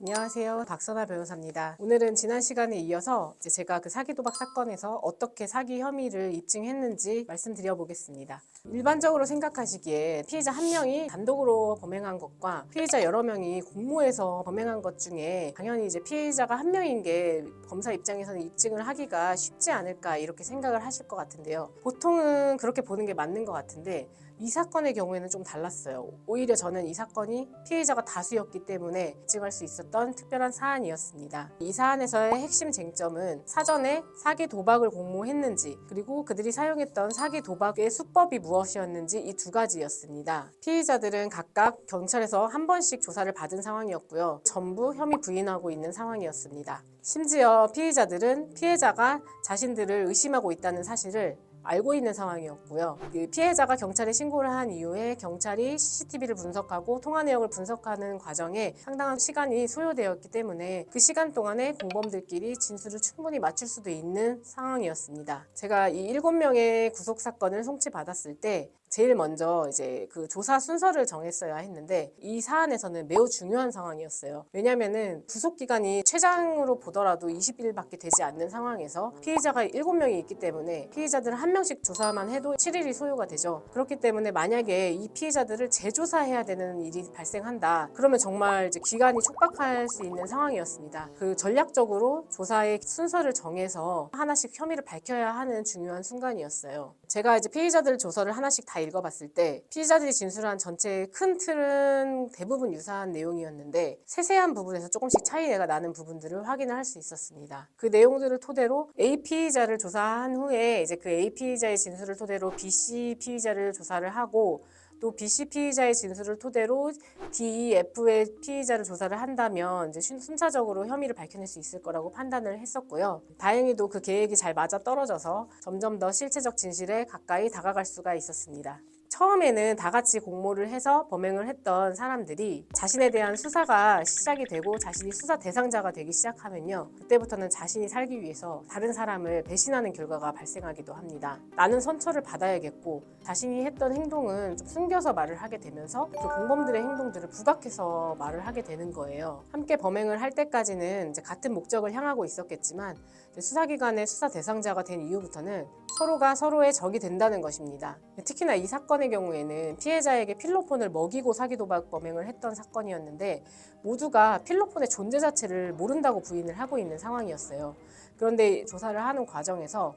안녕하세요. 박선아 변호사입니다. 오늘은 지난 시간에 이어서 제가 그 사기 도박 사건에서 어떻게 사기 혐의를 입증했는지 말씀드려 보겠습니다. 일반적으로 생각하시기에 피해자 한 명이 단독으로 범행한 것과 피해자 여러 명이 공모해서 범행한 것 중에 당연히 피해자가 한 명인 게 검사 입장에서는 입증을 하기가 쉽지 않을까 이렇게 생각을 하실 것 같은데요. 보통은 그렇게 보는 게 맞는 것 같은데 이 사건의 경우에는 좀 달랐어요. 오히려 저는 이 사건이 피해자가 다수였기 때문에 입증할 수 있었던 특별한 사안이었습니다. 이 사안에서의 핵심 쟁점은 사전에 사기 도박을 공모했는지 그리고 그들이 사용했던 사기 도박의 수법이 무엇이었는지 이 두 가지였습니다. 피해자들은 각각 경찰에서 한 번씩 조사를 받은 상황이었고요. 전부 혐의 부인하고 있는 상황이었습니다. 심지어 피해자들은 피해자가 자신들을 의심하고 있다는 사실을 알고 있는 상황이었고요. 그 피해자가 경찰에 신고를 한 이후에 경찰이 CCTV를 분석하고 통화 내역을 분석하는 과정에 상당한 시간이 소요되었기 때문에 그 시간 동안에 공범들끼리 진술을 충분히 맞출 수도 있는 상황이었습니다. 제가 이 7명의 구속 사건을 송치받았을 때 제일 먼저 그 조사 순서를 정했어야 했는데 이 사안에서는 매우 중요한 상황이었어요. 왜냐면은 구속 기간이 최장으로 보더라도 20일밖에 되지 않는 상황에서 피해자가 7명이 있기 때문에 피해자들 한 명씩 조사만 해도 7일이 소요가 되죠. 그렇기 때문에 만약에 이 피해자들을 재조사해야 되는 일이 발생한다. 그러면 정말 기간이 촉박할 수 있는 상황이었습니다. 그 전략적으로 조사의 순서를 정해서 하나씩 혐의를 밝혀야 하는 중요한 순간이었어요. 제가 피해자들 조서를 하나씩 다 읽어봤을 때 피해자들이 진술한 전체의 큰 틀은 대부분 유사한 내용이었는데 세세한 부분에서 조금씩 차이가 나는 부분들을 확인을 할 수 있었습니다. 그 내용들을 토대로 A 피해자를 조사한 후에 그 A 피해자의 진술을 토대로 BC 피해자를 조사를 하고 또 BC 피해자의 진술을 토대로 DEF의 피해자를 조사를 한다면 순차적으로 혐의를 밝혀낼 수 있을 거라고 판단을 했었고요. 다행히도 그 계획이 잘 맞아떨어져서 점점 더 실체적 진실에 가까이 다가갈 수가 있었습니다. 처음에는 다 같이 공모를 해서 범행을 했던 사람들이 자신에 대한 수사가 시작이 되고 자신이 수사 대상자가 되기 시작하면요. 그때부터는 자신이 살기 위해서 다른 사람을 배신하는 결과가 발생하기도 합니다. 나는 선처를 받아야겠고 자신이 했던 행동은 좀 숨겨서 말을 하게 되면서 그 공범들의 행동들을 부각해서 말을 하게 되는 거예요. 함께 범행을 할 때까지는 같은 목적을 향하고 있었겠지만 수사기관의 수사 대상자가 된 이후부터는 서로가 서로의 적이 된다는 것입니다. 특히나 이 사건의 경우에는 피해자에게 필로폰을 먹이고 사기 도박 범행을 했던 사건이었는데 모두가 필로폰의 존재 자체를 모른다고 부인을 하고 있는 상황이었어요. 그런데 조사를 하는 과정에서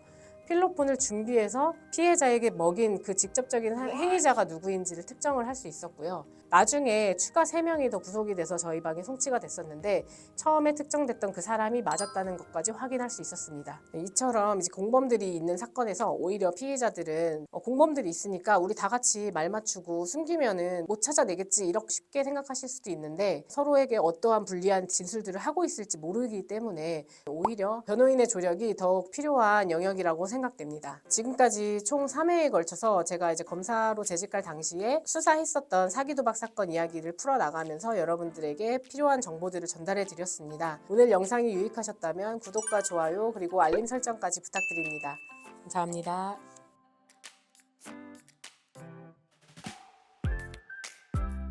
필로폰을 준비해서 피해자에게 먹인 그 직접적인 행위자가 누구인지를 특정을 할 수 있었고요. 나중에 추가 3명이 더 구속이 돼서 저희 방에 송치가 됐었는데 처음에 특정됐던 그 사람이 맞았다는 것까지 확인할 수 있었습니다. 이처럼 공범들이 있는 사건에서 오히려 피해자들은 공범들이 있으니까 우리 다 같이 말 맞추고 숨기면은 못 찾아내겠지 이렇게 쉽게 생각하실 수도 있는데 서로에게 어떠한 불리한 진술들을 하고 있을지 모르기 때문에 오히려 변호인의 조력이 더욱 필요한 영역이라고 생각됩니다. 지금까지 총 3회에 걸쳐서 제가 검사로 재직할 당시에 수사했었던 사기 도박 사건 이야기를 풀어나가면서 여러분들에게 필요한 정보들을 전달해 드렸습니다. 오늘 영상이 유익하셨다면 구독과 좋아요 그리고 알림 설정까지 부탁드립니다. 감사합니다.